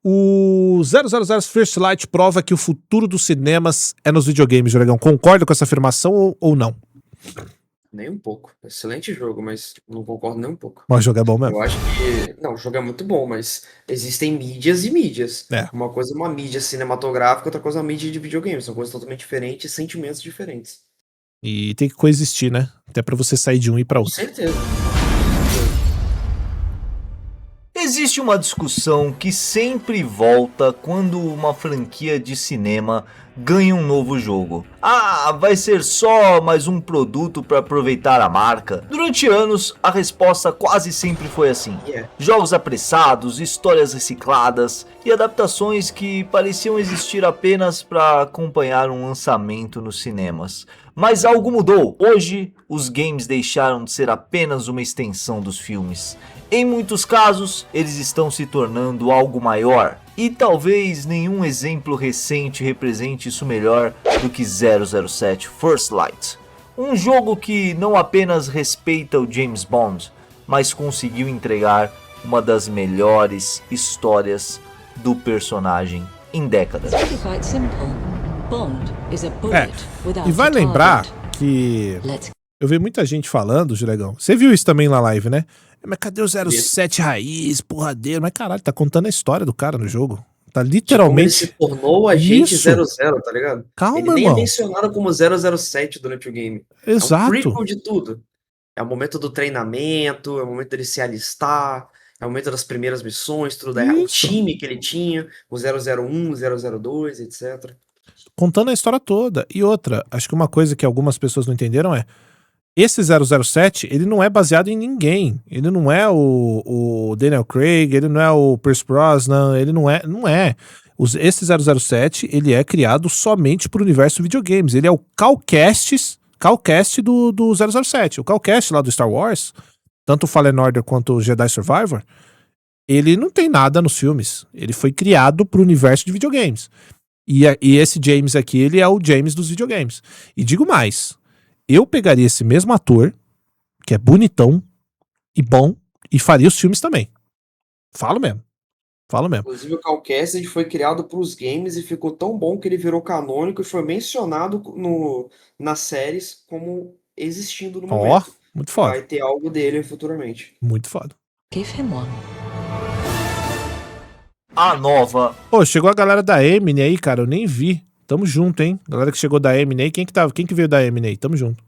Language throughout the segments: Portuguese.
O 000 First Light prova que o futuro dos cinemas é nos videogames, Juregão. Concorda com essa afirmação ou não? Nem um pouco. Excelente jogo, mas não concordo nem um pouco. Mas o jogo é bom mesmo. Eu acho que... Não, o jogo é muito bom, mas existem mídias e mídias. É. Uma coisa é uma mídia cinematográfica, outra coisa é uma mídia de videogame. São coisas totalmente diferentes, sentimentos diferentes. E tem que coexistir, né? Até pra você sair de um e ir pra Com outro. certeza. Existe uma discussão que sempre volta quando uma franquia de cinema ganha um novo jogo. Ah, vai ser só mais um produto para aproveitar a marca? Durante anos, a resposta quase sempre foi assim. Jogos apressados, histórias recicladas e adaptações que pareciam existir apenas para acompanhar um lançamento nos cinemas. Mas algo mudou. Hoje, os games deixaram de ser apenas uma extensão dos filmes. Em muitos casos, eles estão se tornando algo maior. E talvez nenhum exemplo recente represente isso melhor do que 007 First Light. Um jogo que não apenas respeita o James Bond, mas conseguiu entregar uma das melhores histórias do personagem em décadas. E vai lembrar que eu vi muita gente falando, Juregão. Você viu isso também na live, né? Mas cadê o 07 raiz, porradeiro? Mas caralho, tá contando a história do cara no jogo. Tá literalmente... Como ele se tornou o agente 00, tá ligado? Calma, ele nem irmão. é mencionado como 007 durante o game. Exato. É um prequel de tudo. É o momento do treinamento, é o momento dele se alistar, é o momento das primeiras missões, tudo. É o time que ele tinha, o 001, o 002, etc. Contando a história toda. E outra, acho que uma coisa que algumas pessoas não entenderam é: esse 007, ele não é baseado em ninguém. Ele não é o Daniel Craig, ele não é o Pierce Brosnan, ele não é. Esse 007, ele é criado somente pro universo videogames. Ele é o Callcast do 007. O Callcast lá do Star Wars, tanto o Fallen Order quanto o Jedi Survivor, ele não tem nada nos filmes. Ele foi criado pro universo de videogames. E esse James aqui, ele é o James dos videogames. E digo mais, eu pegaria esse mesmo ator, que é bonitão e bom, e faria os filmes também. Falo mesmo. Inclusive o Callcast foi criado para os games e ficou tão bom que ele virou canônico e foi mencionado nas séries como existindo no momento. Muito foda. Vai ter algo dele futuramente. Muito foda. Give him one. A nova... Pô, chegou a galera da Eminem aí, cara, eu nem vi. Tamo junto, hein? Galera que chegou da Eminem aí, quem que veio da Eminem aí? Tamo junto.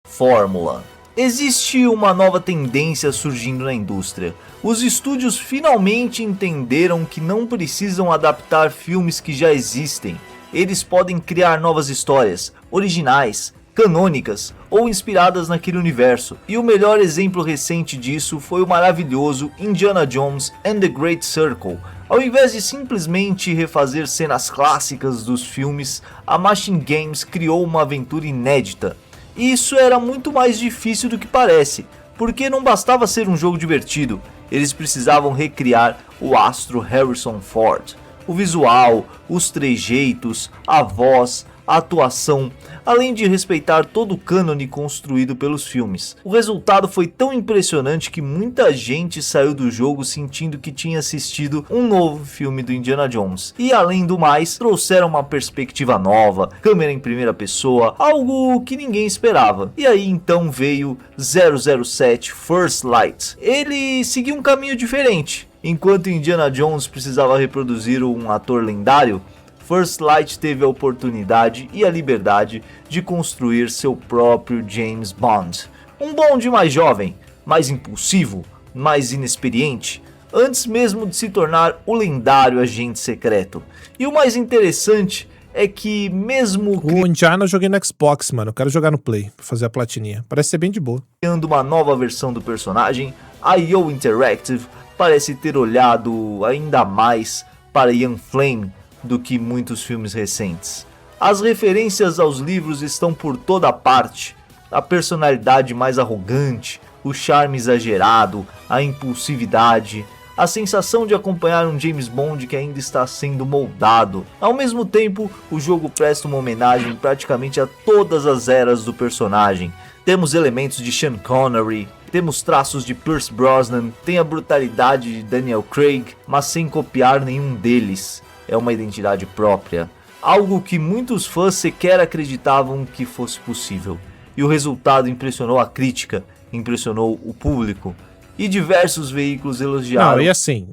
Fórmula. Existe uma nova tendência surgindo na indústria. Os estúdios finalmente entenderam que não precisam adaptar filmes que já existem. Eles podem criar novas histórias, originais, canônicas ou inspiradas naquele universo. E o melhor exemplo recente disso foi o maravilhoso Indiana Jones and the Great Circle. Ao invés de simplesmente refazer cenas clássicas dos filmes, a Machine Games criou uma aventura inédita. E isso era muito mais difícil do que parece, porque não bastava ser um jogo divertido, eles precisavam recriar o astro Harrison Ford. O visual, os trejeitos, a voz, a atuação, além de respeitar todo o cânone construído pelos filmes. O resultado foi tão impressionante que muita gente saiu do jogo sentindo que tinha assistido um novo filme do Indiana Jones. E além do mais, trouxeram uma perspectiva nova, câmera em primeira pessoa, algo que ninguém esperava. E aí então veio 007 First Light. Ele seguiu um caminho diferente. Enquanto Indiana Jones precisava reproduzir um ator lendário, First Light teve a oportunidade e a liberdade de construir seu próprio James Bond. Um Bond mais jovem, mais impulsivo, mais inexperiente, antes mesmo de se tornar o lendário agente secreto. E o mais interessante é que mesmo... O Indiana eu joguei no Xbox, mano. Eu quero jogar no Play, pra fazer a platininha. Parece ser bem de boa. Criando uma nova versão do personagem, a IO Interactive parece ter olhado ainda mais para Young Flame do que muitos filmes recentes. As referências aos livros estão por toda parte, a personalidade mais arrogante, o charme exagerado, a impulsividade, a sensação de acompanhar um James Bond que ainda está sendo moldado. Ao mesmo tempo, o jogo presta uma homenagem praticamente a todas as eras do personagem. Temos elementos de Sean Connery, Temos traços de Pierce Brosnan, tem a brutalidade de Daniel Craig, mas sem copiar nenhum deles. É uma identidade própria. Algo que muitos fãs sequer acreditavam que fosse possível. E o resultado impressionou a crítica, impressionou o público. E diversos veículos elogiaram. Não, e assim,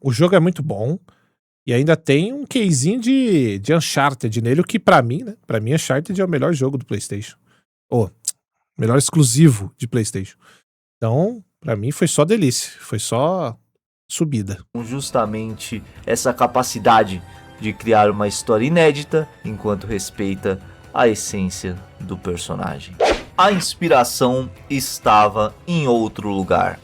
o jogo é muito bom. E ainda tem um quezinho de Uncharted nele, o que pra mim, né? Pra mim, Uncharted é o melhor jogo do PlayStation. Melhor exclusivo de PlayStation. Então, pra mim, foi só delícia. Foi só subida. Justamente essa capacidade de criar uma história inédita, enquanto respeita a essência do personagem. A inspiração estava em outro lugar.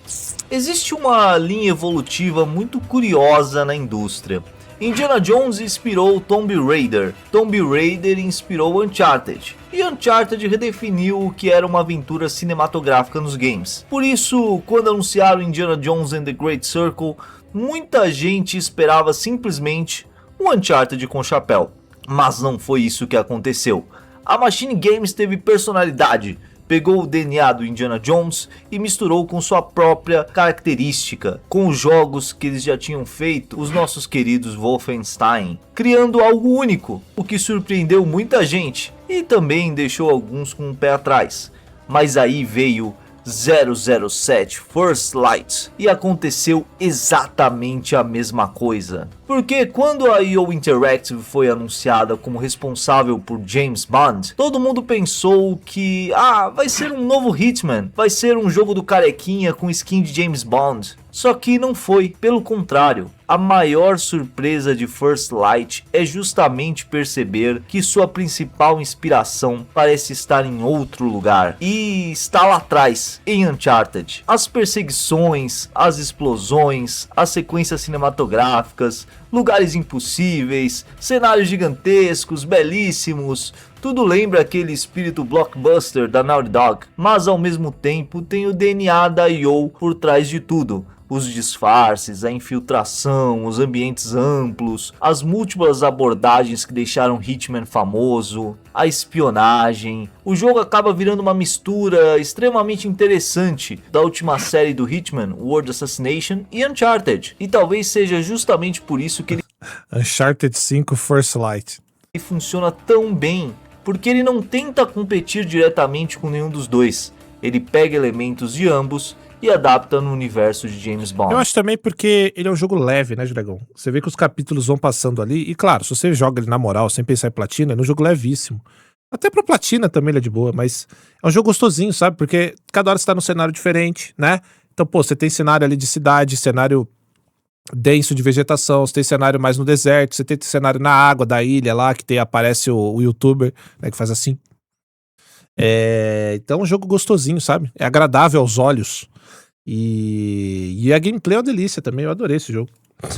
Existe uma linha evolutiva muito curiosa na indústria. Indiana Jones inspirou Tomb Raider, Tomb Raider inspirou Uncharted, e Uncharted redefiniu o que era uma aventura cinematográfica nos games. Por isso, quando anunciaram Indiana Jones and the Great Circle, muita gente esperava simplesmente um Uncharted com chapéu. Mas não foi isso que aconteceu. A Machine Games teve personalidade, pegou o DNA do Indiana Jones e misturou com sua própria característica, com os jogos que eles já tinham feito, os nossos queridos Wolfenstein, criando algo único, o que surpreendeu muita gente e também deixou alguns com o pé atrás. Mas aí veio 007 First Light e aconteceu exatamente a mesma coisa. Porque quando a IO Interactive foi anunciada como responsável por James Bond, todo mundo pensou que vai ser um novo Hitman, vai ser um jogo do carequinha com skin de James Bond. Só que não foi, pelo contrário. A maior surpresa de First Light é justamente perceber que sua principal inspiração parece estar em outro lugar. E está lá atrás, em Uncharted. As perseguições, as explosões, as sequências cinematográficas, lugares impossíveis, cenários gigantescos, belíssimos. Tudo lembra aquele espírito blockbuster da Naughty Dog, mas ao mesmo tempo tem o DNA da IO por trás de tudo. Os disfarces, a infiltração, os ambientes amplos, as múltiplas abordagens que deixaram Hitman famoso, a espionagem. O jogo acaba virando uma mistura extremamente interessante da última série do Hitman, World Assassination e Uncharted. E talvez seja justamente por isso que ele Uncharted 5 First Light funciona tão bem, porque ele não tenta competir diretamente com nenhum dos dois. Ele pega elementos de ambos e adapta no universo de James Bond. Eu acho também porque ele é um jogo leve, né, Dragão? Você vê que os capítulos vão passando ali, e claro, se você joga ele na moral, sem pensar em platina, é um jogo levíssimo. Até pra platina também ele é de boa, mas é um jogo gostosinho, sabe? Porque cada hora você tá num cenário diferente, né? Então, você tem cenário ali de cidade, cenário denso de vegetação, você tem cenário mais no deserto, você tem cenário na água da ilha lá, que aparece o youtuber, né, que faz assim. Então é um jogo gostosinho, sabe? É agradável aos olhos. E a gameplay é uma delícia também, eu adorei esse jogo.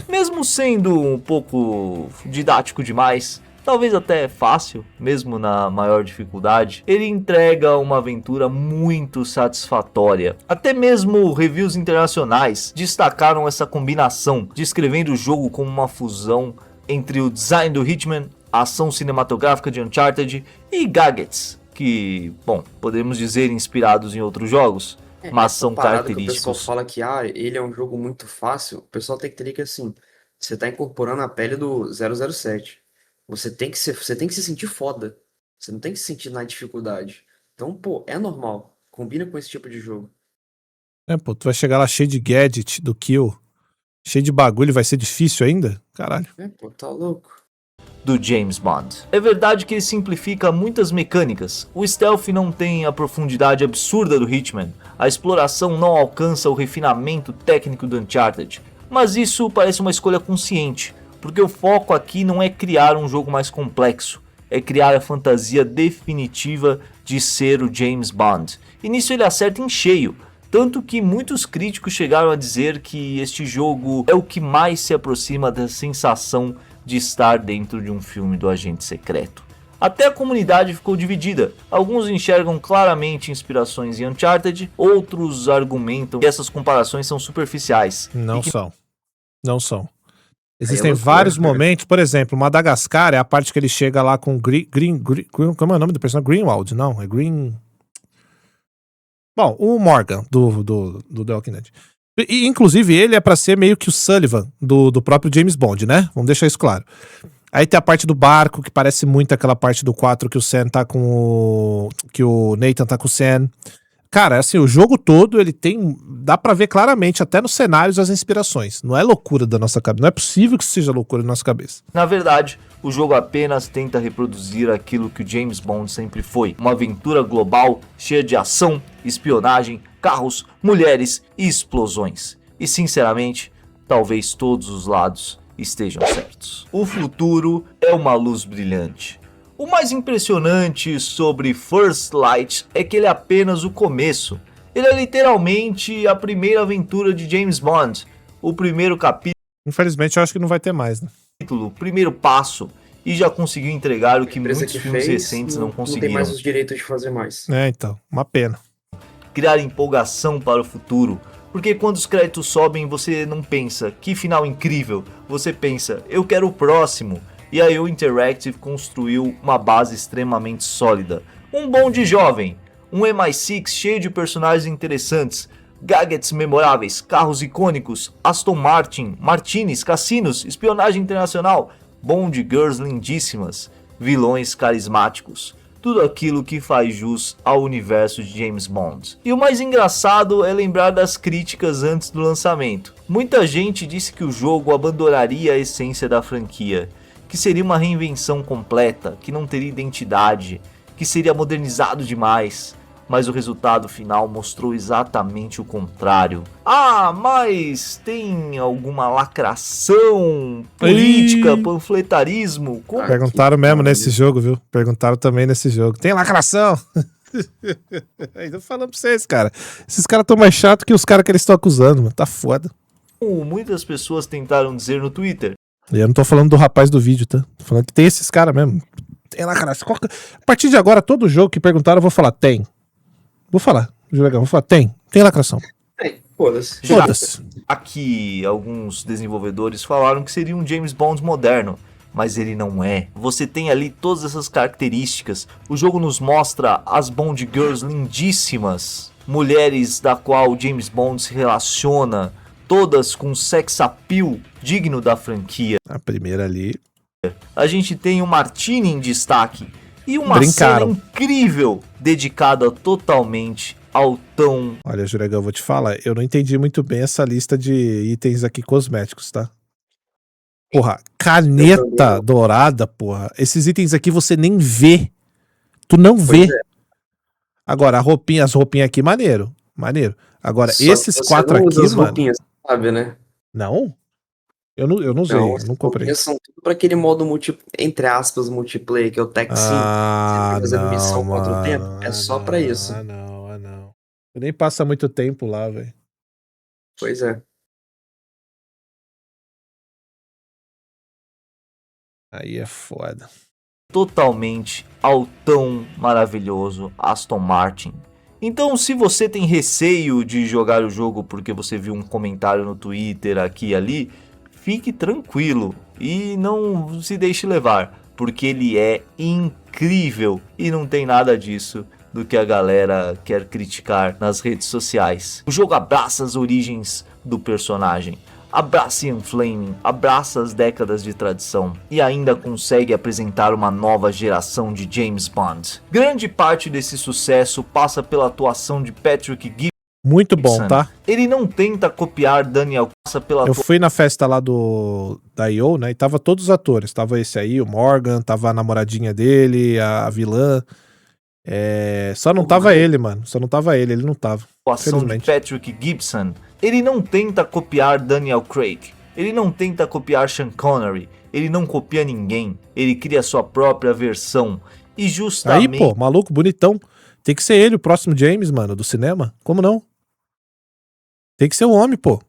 Mesmo sendo um pouco didático demais, talvez até fácil, mesmo na maior dificuldade, ele entrega uma aventura muito satisfatória. Até mesmo reviews internacionais destacaram essa combinação, descrevendo o jogo como uma fusão entre o design do Hitman, a ação cinematográfica de Uncharted e gadgets, que, bom, podemos dizer inspirados em outros jogos, mas são característicos. O pessoal fala que ele é um jogo muito fácil, o pessoal tem que entender que assim, você tá incorporando a pele do 007. Você tem que se sentir foda. Você não tem que se sentir na dificuldade. Então, pô, é normal. Combina com esse tipo de jogo. Tu vai chegar lá cheio de gadget do kill, cheio de bagulho, vai ser difícil ainda? Caralho. Pô, tá louco. Do James Bond. É verdade que ele simplifica muitas mecânicas. O stealth não tem a profundidade absurda do Hitman. A exploração não alcança o refinamento técnico do Uncharted. Mas isso parece uma escolha consciente, porque o foco aqui não é criar um jogo mais complexo, é criar a fantasia definitiva de ser o James Bond. E nisso ele acerta em cheio, tanto que muitos críticos chegaram a dizer que este jogo é o que mais se aproxima da sensação de estar dentro de um filme do agente secreto. Até a comunidade ficou dividida. Alguns enxergam claramente inspirações em Uncharted, outros argumentam que essas comparações são superficiais. Não são. Existem vários momentos, por exemplo, Madagascar é a parte que ele chega lá com Green como é o nome do personagem? Greenwald, não, é Green... Bom, o Morgan, do The Walking Dead. E, inclusive, ele é pra ser meio que o Sullivan do próprio James Bond, né? Vamos deixar isso claro. Aí tem a parte do barco, que parece muito aquela parte do 4 que o Sam tá com o... que o Nathan tá com o Sam. Cara, assim, o jogo todo, ele tem... dá pra ver claramente, até nos cenários, as inspirações. Não é loucura da nossa cabeça. Não é possível que seja loucura da nossa cabeça. Na verdade, o jogo apenas tenta reproduzir aquilo que o James Bond sempre foi. Uma aventura global, cheia de ação, espionagem, carros, mulheres e explosões. E sinceramente, talvez todos os lados estejam certos. O futuro é uma luz brilhante. O mais impressionante sobre First Light é que ele é apenas o começo. Ele é literalmente a primeira aventura de James Bond, o primeiro capítulo, Infelizmente, eu acho que não vai ter mais, né? o primeiro passo, e já conseguiu entregar o que A empresa muitos que filmes fez recentes não não tem conseguiram. mais os direitos de fazer mais. É, então, uma pena. Criar empolgação para o futuro, porque quando os créditos sobem você não pensa, que final incrível, você pensa, eu quero o próximo. E a IO Interactive construiu uma base extremamente sólida, um Bond jovem, um MI6 cheio de personagens interessantes, gadgets memoráveis, carros icônicos, Aston Martin, Martinis, cassinos, espionagem internacional, Bond girls lindíssimas, vilões carismáticos. Tudo aquilo que faz jus ao universo de James Bond. E o mais engraçado é lembrar das críticas antes do lançamento. Muita gente disse que o jogo abandonaria a essência da franquia, que seria uma reinvenção completa, que não teria identidade, que seria modernizado demais. Mas o resultado final mostrou exatamente o contrário. Ah, mas tem alguma lacração, política, panfletarismo? Como? Perguntaram mesmo nesse jogo, viu? Perguntaram também nesse jogo. Tem lacração? Ainda falando pra vocês, cara. Esses caras tão mais chatos que os caras que eles estão acusando, mano. Tá foda. Muitas pessoas tentaram dizer no Twitter. E eu não tô falando do rapaz do vídeo, tá? Tô falando que tem esses caras mesmo. Tem lacração. A partir de agora, todo jogo que perguntaram, eu vou falar, tem. Vou falar, vou falar, tem lacração. Foda-se. Foda-se. Aqui, alguns desenvolvedores falaram que seria um James Bond moderno, mas ele não é. Você tem ali todas essas características. O jogo nos mostra as Bond Girls lindíssimas, mulheres da qual James Bond se relaciona, todas com sex appeal digno da franquia. A primeira ali. A gente tem o Martini em destaque e uma Brincaram. cena incrível dedicada totalmente ao tão... Olha, Juregão, eu vou te falar, eu não entendi muito bem essa lista de itens aqui cosméticos, tá? Porra, caneta dourada, porra. Esses itens aqui você nem vê. Tu não vê. é. Agora, as roupinhas aqui, maneiro. Maneiro. Agora, Só que esses você quatro não aqui, usa as mano. roupinhas, sabe, né? Não? Eu não usei, Não, eu não comprei. roupinhas são tudo pra aquele modo entre aspas, multiplayer, que é o Tech 5. Ah, Você fazendo não, missão contra o tempo. mano. É só pra isso. Não. Tu nem passa muito tempo lá, velho. Pois é. Aí é foda. totalmente ao tão maravilhoso Aston Martin. Então, se você tem receio de jogar o jogo porque você viu um comentário no Twitter aqui e ali, fique tranquilo e não se deixe levar, porque ele é incrível e não tem nada disso do que a galera quer criticar nas redes sociais. O jogo abraça as origens do personagem, abraça Ian Fleming, abraça as décadas de tradição e ainda consegue apresentar uma nova geração de James Bond. Grande parte desse sucesso passa pela atuação de Patrick Gibson. Muito bom, tá? Ele não tenta copiar Daniel, passa pela Eu fui na festa lá da IO, né, e tava todos os atores. Tava esse aí, o Morgan, tava a namoradinha dele, a vilã. Só não tava ele, mano. Só não tava ele não tava. atuação de Felizmente. Patrick Gibson. Ele não tenta copiar Daniel Craig. Ele não tenta copiar Sean Connery. Ele não copia ninguém. Ele cria sua própria versão. E Aí, justamente... pô, maluco, bonitão. Tem que ser ele, o próximo James, mano, do cinema. Como não? Tem que ser o homem, pô.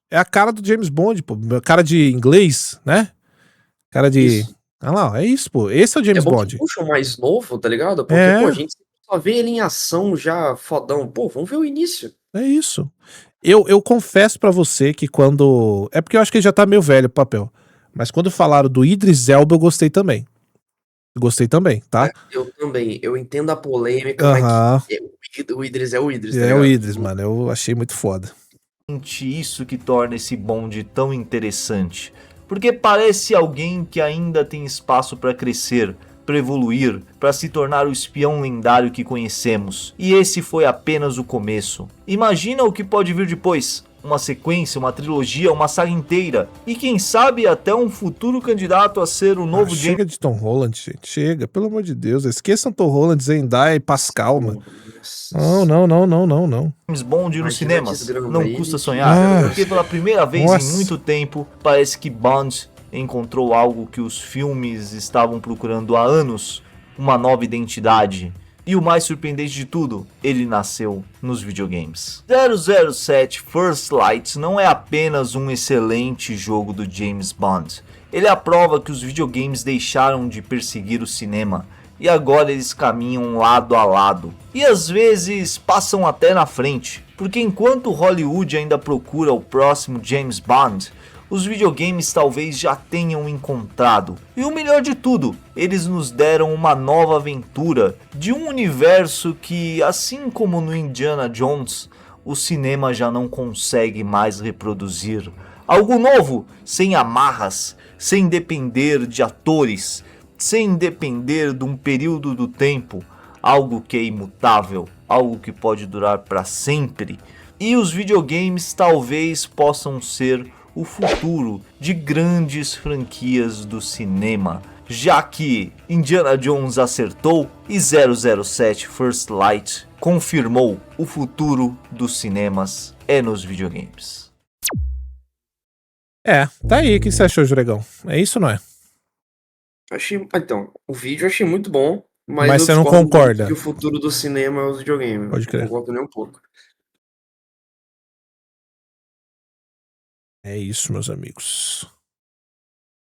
É a cara do James Bond, pô. Cara de inglês, né? Cara de... Isso. Olha lá, é isso, pô. Esse é o James É bom Bond. que puxa o mais novo, tá ligado? Porque, É. pô, a gente só vê ele em ação já fodão. Pô, vamos ver o início. É isso. Eu confesso pra você que quando... É porque eu acho que ele já tá meio velho o papel. Mas quando falaram do Idris Elba, eu gostei também. Gostei também, tá? Eu também. Eu entendo a polêmica, mas Aham. o Idris é o Idris, tá É o ligado? Idris, mano. Eu achei muito foda. Isso que torna esse bonde tão interessante, porque parece alguém que ainda tem espaço para crescer, para evoluir, para se tornar o espião lendário que conhecemos. E esse foi apenas o começo. Imagina o que pode vir depois. Uma sequência, uma trilogia, uma saga inteira. E quem sabe até um futuro candidato a ser o novo James. Chega de Tom Holland, gente. Chega, pelo amor de Deus. Esqueçam Tom Holland, Zendaya e Pascal, mano. Nossa. Não. James Bond nos Imagina cinemas. desgrama Não aí, custa gente. sonhar. Ah, Porque pela primeira vez nossa. em muito tempo, parece que Bond encontrou algo que os filmes estavam procurando há anos. Uma nova identidade. E o mais surpreendente de tudo, ele nasceu nos videogames. 007 First Light não é apenas um excelente jogo do James Bond. Ele é a prova que os videogames deixaram de perseguir o cinema. E agora eles caminham lado a lado. E às vezes passam até na frente. Porque enquanto Hollywood ainda procura o próximo James Bond, os videogames talvez já tenham encontrado. E o melhor de tudo, eles nos deram uma nova aventura de um universo que, assim como no Indiana Jones, o cinema já não consegue mais reproduzir. Algo novo, sem amarras, sem depender de atores, sem depender de um período do tempo, algo que é imutável, algo que pode durar para sempre. E os videogames talvez possam ser o futuro de grandes franquias do cinema, já que Indiana Jones acertou e 007 First Light confirmou o futuro dos cinemas é nos videogames. É, tá aí. O que você achou, Juregão? É isso, não é? Então, o vídeo eu achei muito bom, Mas mas eu você não discordo muito concorda? que o futuro do cinema é os videogames. Pode crer. Não concordo nem um pouco. É isso, meus amigos.